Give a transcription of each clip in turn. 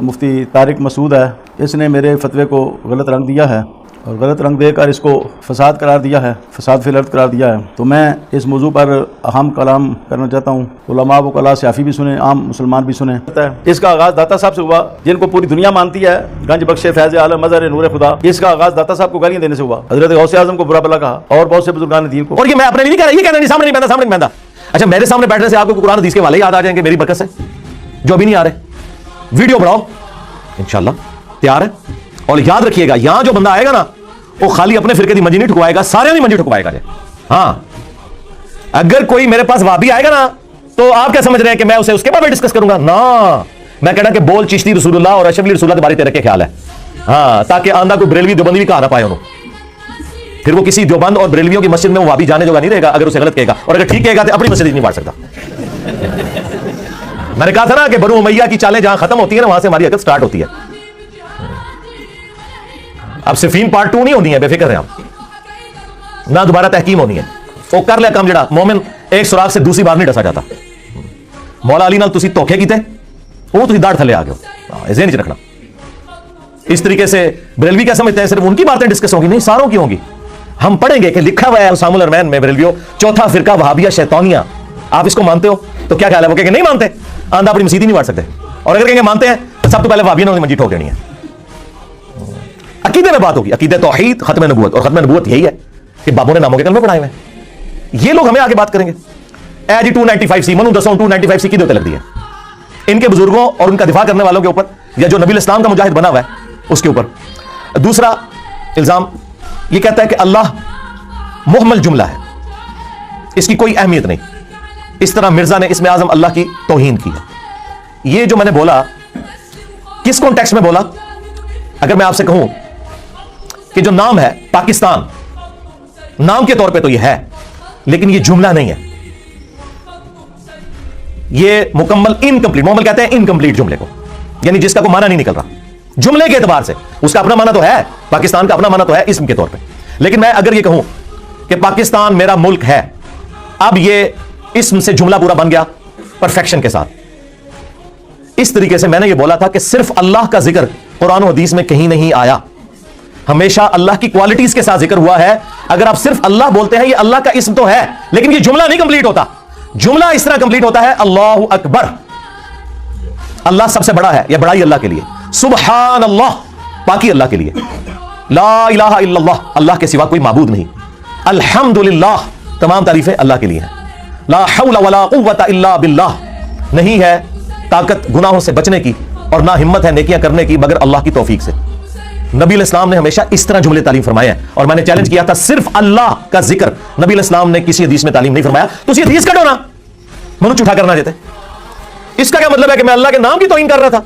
मुफ्ती तारिक मसूद है, इसने मेरे फतवे को गलत रंग दिया है और गलत रंग देकर इसको फसाद करार दिया है, फसाद फिल अर्द करार दिया है। तो मैं इस मौजू पर अहम कलाम करना चाहता हूँ। उलमा व कला सियाफ़ी भी सुने, आम मुसलमान भी सुने। इसका आगाज़ दाता साहब से हुआ, जिनको पूरी दुनिया मानती है, गंज बख्शे फैज़ आलम मज़हर नूर खुदा। इसका आगाज़ दाता साहब को गालियाँ देने से हुआ, हज़रत गौसे आज़म को बुरा भला कहा और बहुत से बुजुर्गान दीन को। और ये मैं अपने लिए नहीं कह रहा, ये कहना नहीं, सामने नहीं बहता, सामने नहीं बहता। अच्छा, मेरे सामने बैठने से आपको कुरान हदीस के वाले याद आ जाएंगे मेरी बरकत से, जो अभी नहीं आ रहे। वीडियो बढ़ाओ, इंशाल्लाह तैयार है। और याद रखिएगा, यहां जो बंदा आएगा ना, वो खाली अपने फिरके की मंजी नहीं ठुकवाएगा, सारे नहीं मंजी ठुकवाएगा। हाँ, अगर कोई मेरे पास वाबी आएगा ना, तो आप क्या समझ रहे हैं कि मैं उसे उसके बारे में डिस्कस करूंगा? ना, मैं कहना कि बोल चिश्ती रसूलुल्लाह और अशरफी रसूलुल्लाह के बारे में तेरे के ख्याल है। हाँ, ताकि आंदा कोई बरेलवी देवबंदी भी कहा ना पाए उन्होंने, फिर वो किसी देवबंद और बरेलवियों की मस्जिद में वो वाबी जाने जोगा नहीं रहेगा अगर उसे गलत कहेगा। और अगर ठीक कहेगा तो अपनी मस्जिद नहीं बांट सकता। मैंने कहा था ना कि बनु उमैया की चालें जहां खत्म होती है ना, वहां से हमारी हरकत स्टार्ट होती है। अब सिफीन पार्ट 2 नहीं होनी है, बेफिक्र हैं आप, ना दोबारा तहकीम होनी है। वो कर लिया काम जड़ा मोमिन एक सुराग से दूसरी बार नहीं डसा जाता। मौला अली नाल तुसी धोखे कीते, वो तुसी दाढ़ थले आ गए हो, ज़हन च रखना। इस तरीके से बरेलवी क्या समझते हैं सिर्फ उनकी बातें डिस्कस होंगी? नहीं, सारों की होंगी। हम पढ़ेंगे कि लिखा हुआ है उसामुल अरमैन में बरेलवियों, चौथा फिरका वहाबिया शैतानिया। आप इसको मानते हो तो क्या ख्याल है? वो कहेंगे नहीं मानते, आंधा अपनी मसीद ही नहीं बांट सकते। और अगर कहेंगे मानते हैं तो सब तो पहले वहाबियों ने मंजी ठोक देनी है। अकीदे में बात होगी, अकीदे तौहीद, खत्म नबूवत। और खत्म नबूवत यही है कि बाबों ने नामों के कलमे पढ़ाए हुए हैं। ये लोग हमें आगे बात करेंगे। ए जी 295C मनु दसों 295C की होते लगती है इनके बुजुर्गों और उनका दिफा करने वालों के ऊपर, या जो नबी इस्लाम का मुजाहिद बना हुआ है उसके ऊपर। दूसरा इल्जाम ये कहता है कि अल्लाह मुहम्मल जुमला है, इसकी कोई अहमियत नहीं। इस तरह मिर्जा ने इसमें आजम अल्लाह की तौहीन की है। ये जो मैंने बोला, किस कॉन्टेक्स्ट में बोला? अगर मैं आपसे कहूं कि जो नाम है पाकिस्तान, नाम के तौर पे तो ये है, लेकिन ये जुमला नहीं है, ये मुकम्मल इनकम्प्लीट, मोहम्मद कहते हैं इनकम्प्लीट जुमले को, यानी जिसका कोई माना नहीं निकल रहा जुमले के एतबार से। उसका अपना माना तो है, पाकिस्तान का अपना माना तो है इस्म के तौर पे। लेकिन मैं अगर ये कहूं कि पाकिस्तान मेरा मुल्क है, अब ये इस्म से जुमला पूरा बन गया परफेक्शन के साथ। इस तरीके से मैंने ये बोला था कि सिर्फ अल्लाह का जिक्र कुरान और हदीस में कहीं नहीं आया, हमेशा अल्लाह की क्वालिटीज के साथ जिक्र हुआ है। अगर आप सिर्फ अल्लाह बोलते हैं, ये अल्लाह का इस्म तो है, लेकिन ये जुमला नहीं कंप्लीट होता। जुमला इस तरह कंप्लीट होता है, अल्लाहु अकबर, अल्लाह सबसे बड़ा है, यह बड़ाई अल्लाह के लिए। सुबहान अल्लाह, पाकी अल्लाह के लिए। ला इलाहा इल्लल्लाह, अल्लाह के सिवा कोई माबूद नहीं। अल्हम्दुलिल्लाह, तमाम तारीफें अल्लाह के लिए हैं। ला हौला वला कुव्वता इल्ला बिल्लाह, नहीं है ताकत गुनाहों से बचने की और ना हिम्मत है नेकियां करने की मगर अल्लाह की तौफीक से। नबी इस्लाम ने हमेशा इस तरह जुमले तालीम फरमाए हैं। और मैंने चैलेंज किया था, सिर्फ अल्लाह का जिक्र नबी इस्लाम ने किसी हदीस में तालीम नहीं फरमाया, तो उसी हदीस कटो ना, मनु झूठा करना देते। इसका क्या मतलब है कि मैं अल्लाह के नाम की तौहीन कर रहा था?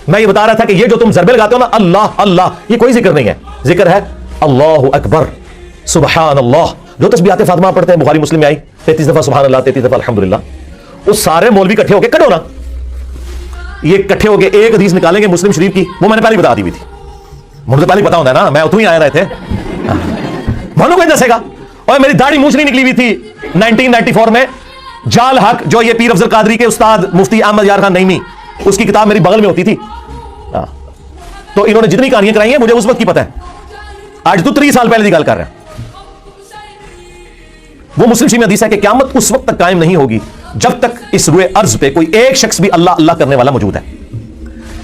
मैं ये बता रहा था कि ये जो तुम ज़रबे लगाते हो ना, अल्लाह अल्लाह, ये कोई जिक्र नहीं है। जिक्र है अल्लाहु अकबर, सुबहान अल्लाह। जो तस्बीहात फातिमा पढ़ते हैं, बुखारी मुस्लिम में आई 33 दफा सुबहान अल्लाह, 33 दफा अल्हम्दुलिल्लाह, वो सारे मौलवी इकट्ठे होकर कटो ना, ये इकट्ठे होकर एक हदीस निकालेंगे मुस्लिम शरीफ की, वो मैंने पहले बता दी हुई थी। मुझे पहले पता होता है ना, मैं उतू ही आए रहे थे। मानो कोई दसेगा? और मेरी दाढ़ी मूछ नहीं निकली हुई थी 1994 में। जाल हक, जो ये पीर अफजल कादरी के उस्ताद मुफ्ती अहमद यार खान नईमी, उसकी किताब मेरी बगल में होती थी। तो इन्होंने जितनी कहानियां कराई हैं मुझे उस वक्त की पता है, आज तो 3 साल पहले की गल कर रहे हैं। वो मुस्लिम शरीफ में हदीस है कि क़यामत उस वक्त तक कायम नहीं होगी जब तक इस रुए अर्ज पे कोई एक शख्स भी अल्लाह अल्लाह करने वाला मौजूद है।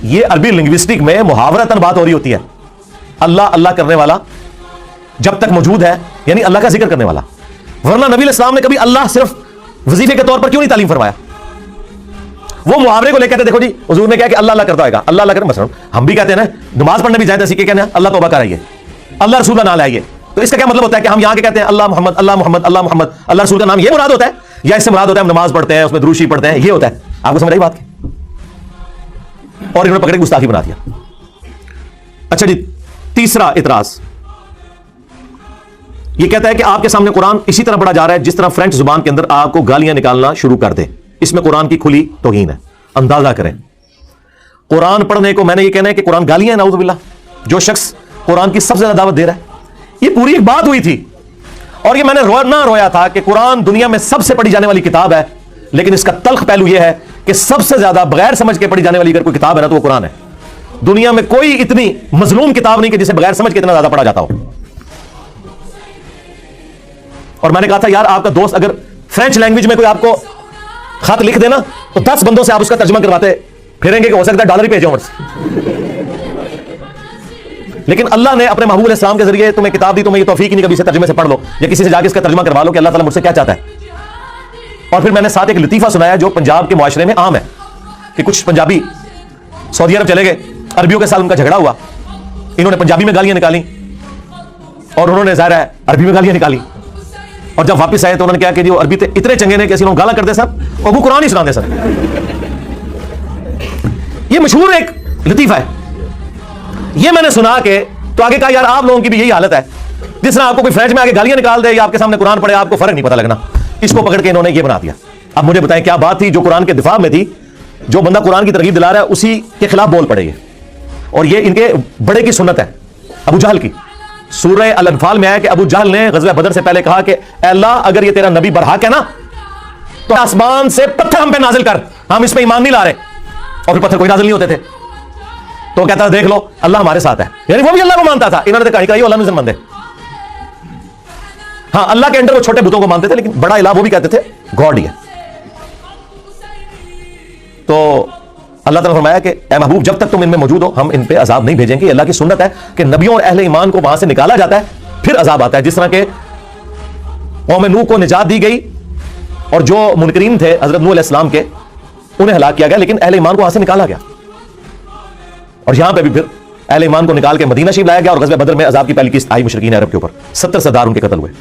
ये अरबी लिंग्विस्टिक में मुहावरतन बात हो रही होती है, अल्लाह अल्लाह करने वाला जब तक मौजूद है, यानी अल्लाह का जिक्र करने वाला। वरना नबी इस्लाम ने कभी अल्लाह सिर्फ वजीफे के तौर पर क्यों नहीं तालीम फरमाया? वो मुहावरे को लेकर कहते, देखो जी हुजूर ने क्या कि अल्लाह अल्लाह करता होगा, अल्लाह अल्लाह कर। मसलन हम भी कहते हैं ना, नमाज पढ़ने भी जाते सीखे, कहते हैं अल्लाह तौबा कराइए, अल्लाह रसूल का नाम लाइए। तो इसका क्या मतलब होता है कि हम यहाँ के कहते हैं अल्लाह मोहम्मद अल्लाह मोहम्मद अल्लाह मोहम्मद, अल्लाह रसूल का नाम, ये मुराद होता है? या इससे मुराद होता है हम नमाज पढ़ते हैं, उसमें दुरूशी पढ़ते हैं, ये होता है? आपको समझ आई बात की? और इन्होंने पकड़े गुस्ताखी बना दिया। अच्छा जी, तीसरा इतराज ये कहता है कि आपके सामने कुरान इसी तरह पढ़ा जा रहा है जिस तरह फ्रेंच जुबान के अंदर आपको गालियां निकालना शुरू कर दे। इसमें कुरान की खुली तौहीन है। अंदाजा करें, कुरान पढ़ने को मैंने ये कहना है कि कुरान गालियां है, नाउज़ुबिल्लाह। जो शख्स कुरान की सबसे ज्यादा दावत दे रहा है, ये पूरी एक बात हुई थी और ये मैंने रोया था कि कुरान दुनिया में सबसे पढ़ी जाने वाली किताब है, लेकिन इसका तल्ख पहलू यह है कि सबसे ज्यादा बगैर समझ के पढ़ी जाने वाली अगर कोई किताब है ना तो वो कुरान है। दुनिया में कोई इतनी मजलूम किताब नहीं कि जिसे बगैर समझ के इतना ज्यादा पढ़ा जाता हो। और मैंने कहा था यार, आपका दोस्त अगर फ्रेंच लैंग्वेज में कोई आपको खत लिख देना तो 10 बंदों से आप उसका तर्जुमा करवाते फिरेंगे कि हो सकता है डॉलर ही भेजो मुझसे। लेकिन अल्लाह ने अपने महबूब अलैहिस्सलाम के जरिए तुम्हें किताब दी, तुम्हें ये तौफीक नहीं कभी इसे तर्जुमे से पढ़ लो या किसी से जाके इसका तर्जुमा करवा लो कि अल्लाह ताला मुझसे क्या चाहता है। और फिर मैंने साथ एक लतीफा सुनाया जो पंजाब के मुआशरे में आम है कि कुछ पंजाबी सऊदी अरब चले गए, अरबियों के साथ उनका झगड़ा हुआ, इन्होंने पंजाबी में गालियां निकाली और उन्होंने ज़ाहिर है अरबी में गालियां निकाली। और जब वापस आए तो उन्होंने क्या कि जो अरबी इतने चंगे ने कि ऐसे गाला करते सर और वो कुरान ही सुनाते सर। ये मशहूर एक लतीफा है, ये मैंने सुना के तो आगे कहा यार आप लोगों की भी यही हालत है, जिस तरह आपको कोई फ्रेंच में आके गालियां निकाल दे या आपके सामने कुरान पढ़े आपको फर्क नहीं पता लगना। इसको पकड़ के इन्होंने ये बना दिया। अब मुझे बताएं क्या बात थी जो कुरान के दिफा में थी, जो बंदा कुरान की तरगीब दिला रहा है उसी के खिलाफ बोल पड़े ये। और ये इनके बड़े की सुन्नत है अबू जहल की। सूरह अल अनफाल में आया कि अबू जहल ने ग़ज़वा बदर से पहले कहा कि अल्लाह अगर ये तेरा नबी बरहक है ना तो आसमान से पत्थर हम पे नाजिल कर, हम इस पे ईमान नहीं ला रहे। और फिर पत्थर कोई नाजिल नहीं होते थे तो कहता देख लो अल्लाह हमारे साथ है, यानी वो भी अल्लाह को मानता था। इन्होंने तो कहा अल्लाह नहीं मंदे। हाँ, अल्लाह के अंदर वो छोटे बुतों को मानते थे, लेकिन बड़ा इलाह वो भी कहते थे गॉड ही है। तो अल्लाह ताला ने फरमाया कि ए महबूब जब तक तुम इनमें मौजूद हो हम इन पे अजाब नहीं भेजेंगे। अल्लाह की सुन्नत है कि नबियों और अहले ईमान को वहां से निकाला जाता है फिर अजाब आता है। जिस तरह के कौम नूह को निजात दी गई और जो मुनकरीन थे हजरत नूह अलैहिस्सलाम के उन्हें हलाक किया गया, लेकिन अहले ईमान को वहां से निकाला गया। और यहां पे भी फिर अहले ईमान को निकाल के मदीना शरीफ लाया गया और ग़ज़वा बदर में अजाब की पहली किस्त आई मुशरिकीन अरब के ऊपर, 70 सरदार उनके कत्ल हुए।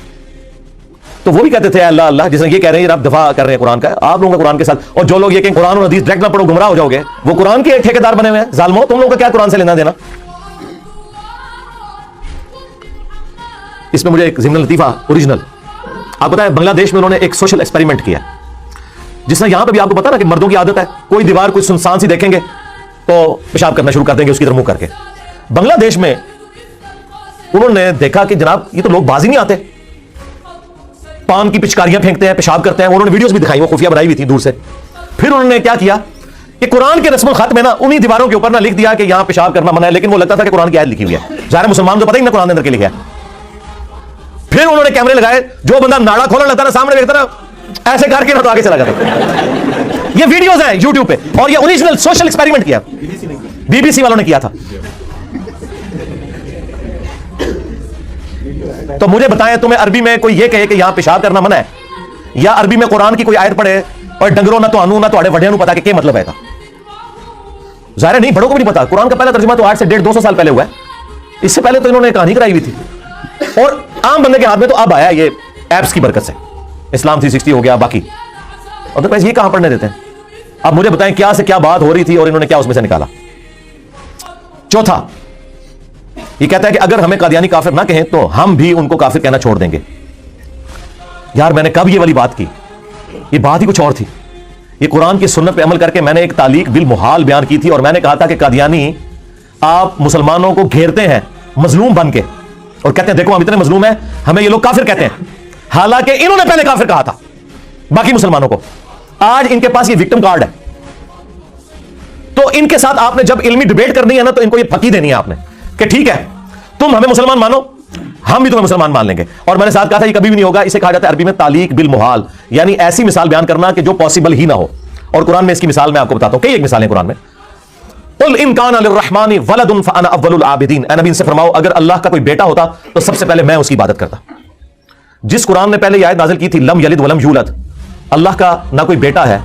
तो वो भी कहते थे अल्लाह अल्लाह, जिसने ये कह रहे हैं आप दफा कर रहे हैं कुरान का, आप लोगों का कुरान के साथ। और जो लोग ये कहें कुरान और हदीस डायरेक्ट ना पढ़ो गुमराह हो जाओगे, वो कुरान के ठेकेदार बने हुए हैं। जालिमो, तुम लोगों का क्या कुरान से लेना देना। इसमें मुझे एक ज़िम्न लतीफ़ा ओरिजिनल, आप पता है बांग्लादेश में उन्होंने एक सोशल एक्सपेरिमेंट किया, जिसमें यहां पर भी आपको पता ना कि मर्दों की आदत है कोई दीवार कोई सुनसान सी देखेंगे तो पेशाब करना शुरू कर देंगे उसकी तरफ मुंह करके। बांग्लादेश में उन्होंने देखा कि जनाब ये तो लोग बाजी नहीं आते, पान की पिचकारियां फेंकते हैं, पेशाब करते हैं। उन्होंने वीडियोस भी दिखाई, वो खुफिया बनाई हुई थी दूर से। फिर उन्होंने क्या किया कि कुरान के रस्मुल खत में ना उन्हीं दीवारों के ऊपर ना लिख दिया कि यहां पेशाब करना मना है, लेकिन वो लगता था कि कुरान की आयत लिखी हुई है। ज़ाहिर मुसलमान तो पता ही ना कुरान के अंदर के लिखा है। फिर उन्होंने कैमरे लगाए, जो बंदा नाड़ा खोलने लगता ना सामने देखता ना ऐसे करके ना तो आगे चला जाता। ये वीडियोस हैं यूट्यूब पे और ये ओरिजिनल सोशल एक्सपेरिमेंट किया, बीबीसी वालों ने किया था। तो मुझे बताएं तुम्हें अरबी में कोई ये कहे कि यहां पेशाब करना मना है, या अरबी में कुरान की कोई आयत पढ़े और डंगरों ना तो आनू ना तो वड्या पता कि क्या मतलब है। ज़ाहिर नहीं, बड़ों को भी नहीं पता। कुरान का पहला तर्जुमा तो आज से 150-200 साल पहले हुआ है। इससे पहले तो इन्होंने कहानी कराई हुई थी और आम बंदे के हाथ में तो अब आया ये ऐप्स की बरकत से। इस्लाम 360 हो गया बाकी, और तो ये कहां पढ़ने देते हैं। अब मुझे बताएं क्या से क्या बात हो रही थी और इन्होंने क्या उसमें से निकाला। चौथा, ये कहता है कि अगर हमें कादियानी काफिर ना कहें तो हम भी उनको काफिर कहना छोड़ देंगे। यार मैंने कब ये वाली बात की, ये बात ही कुछ और थी। ये कुरान की सुन्नत पे अमल करके मैंने एक तालीक बिल मुहाल बयान की थी और मैंने कहा था कि कादियानी आप मुसलमानों को घेरते हैं मजलूम बन के और कहते हैं देखो हम इतने मजलूम हैं, हमें ये लोग काफिर कहते हैं। हालांकि इन्होंने पहले काफिर कहा था बाकी मुसलमानों को। आज इनके पास ये विक्टिम कार्ड है। तो इनके साथ आपने जब इल्मी डिबेट करनी है ना तो इनको ये फकी देनी है आपने कि ठीक है तुम हमें मुसलमान मानो, हम भी तुम्हें मुसलमान मान लेंगे। और मैंने साथ कहा था ये कभी भी नहीं होगा। इसे कहा जाता है अरबी में तालीक बिल मुहाल, यानी ऐसी मिसाल बयान करना कि जो पॉसिबल ही ना हो। और कुरान में इसकी मिसाल मैं आपको बताता हूं, कई एक मिसालें कुरान में। कुल इन कान लिर्रहमानी वलदुन फअना अव्वलुल आबिदीन, ए नबी इनसे फरमाओ अगर अल्लाह का कोई बेटा होता तो सबसे पहले मैं उसकी इबादत करता। जिस कुरान ने पहले यह आयत नाजिल की थी लम यलिद वलम यूलद, अल्लाह का ना कोई बेटा है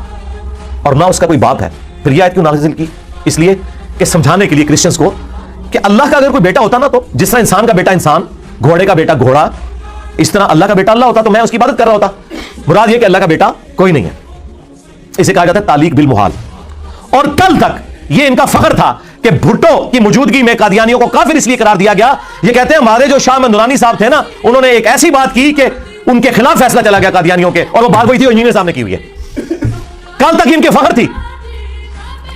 और ना उसका कोई बाप है, फिर यह आयत क्यों नाजिल की? इसलिए कि समझाने के लिए क्रिश्चियंस को कि अल्लाह का अगर कोई बेटा होता ना तो जिस तरह इंसान का बेटा इंसान, घोड़े का बेटा घोड़ा, इस तरह अल्लाह का बेटा अल्लाह होता तो मैं उसकी इबादत कर रहा होता। मुराद यह कि अल्लाह का बेटा कोई नहीं है। इसे कहा जाता है तालीक बिल मुहाल। और कल तक यह इनका फख्र था कि भुट्टो की मौजूदगी में कादियानियों को काफिर इसलिए करार दिया गया। ये कहते हैं हमारे जो शाह नूरानी साहब थे ना, उन्होंने एक ऐसी बात की कि उनके खिलाफ फैसला चला गया कादियानियों के, और वो बात वही थी इंजीनियर साहब ने की हुई है। कल तक इनके फख्र थी।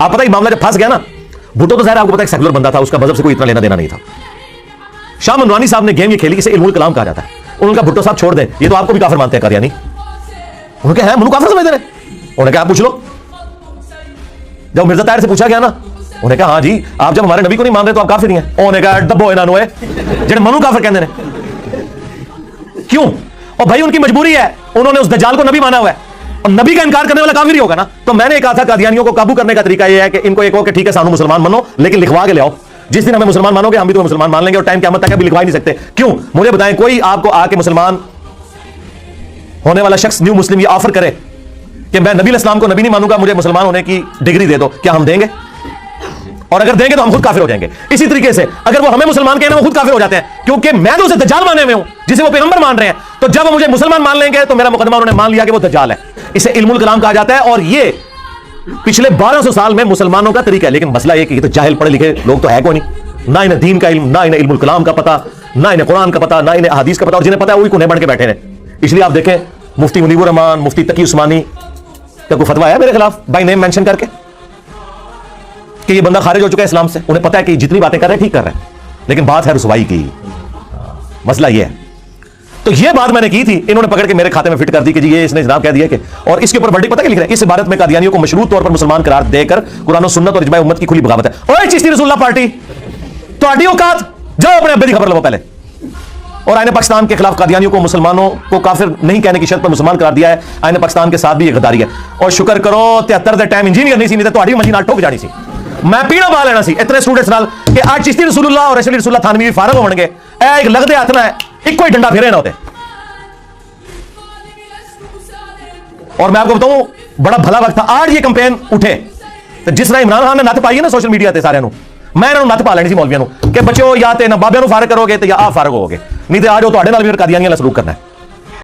आप पता ही मामला जब फंस गया ना, भुट्टो तो ज़ाहिर आपको पता है सेकुलर बंदा था, उसका मजहब से कोई इतना लेना देना नहीं था। शाह नूरानी साहब ने गेम ये खेली, इसे इल्मुल कलाम कहा जाता है। उनका भुट्टो साहब छोड़ दें, ये तो आपको भी काफिर मानते हैं कादियानी। उन्होंने कहा मुझे काफिर समझते रहे। उन्होंने कहा पूछ लो। जब मिर्जा ताहिर से पूछा गया ना उन्हें कहा हाँ जी, आप जब हमारे नबी को नहीं मान रहे तो आप काफिर हैं। उन्होंने कहा डब्बो इन्हों जेडे मनु काफिर कहते हैं। क्यों? और भाई उनकी मजबूरी है, उन्होंने उस दज्जाल को नबी माना हुआ है, और नबी का इनकार करने वाला काफिर ही होगा ना। तो मैंने कहा था कादियानियों को काबू करने का तरीका यह है कि इनको एक हो कि ठीक है सानू मुसलमान मानो, लेकिन लिखवा के ले आओ। जिस दिन हमें मुसलमान मानोगे हम भी तुम्हें मुसलमान मान लेंगे, और टाइम क़यामत तक अभी लिखवा ही नहीं सकते। क्यों? मुझे बताएं, कोई आपको आके मुसलमान होने वाला शख्स न्यू मुस्लिम ये ऑफर करे कि मैं नबी इस्लाम को नबी नहीं मानूंगा, मुझे मुसलमान होने की डिग्री दे दो, क्या हम देंगे? और अगर देंगे तो हम खुद काफिर हो जाएंगे। इसी तरीके से अगर वो हमें मुसलमान कहने वो खुद काफिर हो जाते हैं, क्योंकि मैं तो उसे दज्जाल माने हुए हूं जिसे वो पैगंबर मान रहे हैं। तो जब वो मुझे मुसलमान मान लेंगे तो मेरा मुकदमा उन्होंने मान लिया कि वो दज्जाल है। इसे इल्मुल कलाम कहा जाता है, और ये पिछले 1200 साल में मुसलमानों का तरीका है। लेकिन मसला ये कि ये तो जाहिल पढ़े लिखे लोग तो है कोई नहीं, ना इन्हें दीन का इल्म, ना इन्हें इल्मुल कलाम का पता, ना इन्हें कुरान का पता, ना इन्हें हदीस का पता, और जिन्हें पता है वही कुन्हे बन के बैठे हैं। इसलिए आप देखें मुफ्ती मुनीबुर रहमान, मुफ्ती तकी उस्मानी का कोई फतवा है मेरे खिलाफ बाय नेम मेंशन करके कि ये बंदा खारिज हो चुका है इस्लाम से। उन्हें पता है कि जितनी बातें कर रहे हैं ठीक कर रहे हैं, लेकिन बात है रुसवाई की। मसला ये है। तो ये बात मैंने की थी, इन्होंने पकड़ के मेरे खाते में फिट कर दी कि जी ये इसने जनाब कह दिया कि, और इसके ऊपर वर्डिक्ट पता क्या लिख रहे हैं? इस इबारत में कादियानियों को मशरूत तौर पर मुसलमान करार देकर कुरान और सुन्नत और इजमाए उम्मत की खुली बगावत है। ओए चिश्ती रसूलुल्लाह पार्टी, तो आडी औकात, जाओ अपने अब्बे की खबर लो पहले। और आईने पाकिस्तान के खिलाफ कादियानियों को मुसलमानों को काफिर नहीं कहने की शर्त पर मुसलमान करार दिया है। आईने पाकिस्तान के साथ भी ये गद्दारी है। और शुक्र करो 73 दे टाइम इंजीनियर नहीं सी, नहीं तो मशीन नाल ठोक जानी सी, मैं पीना पा लेना सी इतने स्टूडेंट्स नाल कि आज चिश्ती रसूलुल्लाह और रसूल रसूलुल्लाह थानवी भी फारग होणगे। ए एक लगदे हथ ना इको ही डंडा फेरे ना होते। और मैं आपको बताऊं बड़ा भला वक्त था, आज ये कैंपेन उठे तो जिस तरह इमरान खान ने नत पाई है ना सोशल मीडिया ते सारे मैं इन्होंने नत पा लेनी सी मौलवियों कि बच्चों या तो ना बाबियां फारग करोगे तो या आप फारग होगे, नहीं तो आज वो तुहाडे नाल भी कादियानियां वाला सलूक करना है।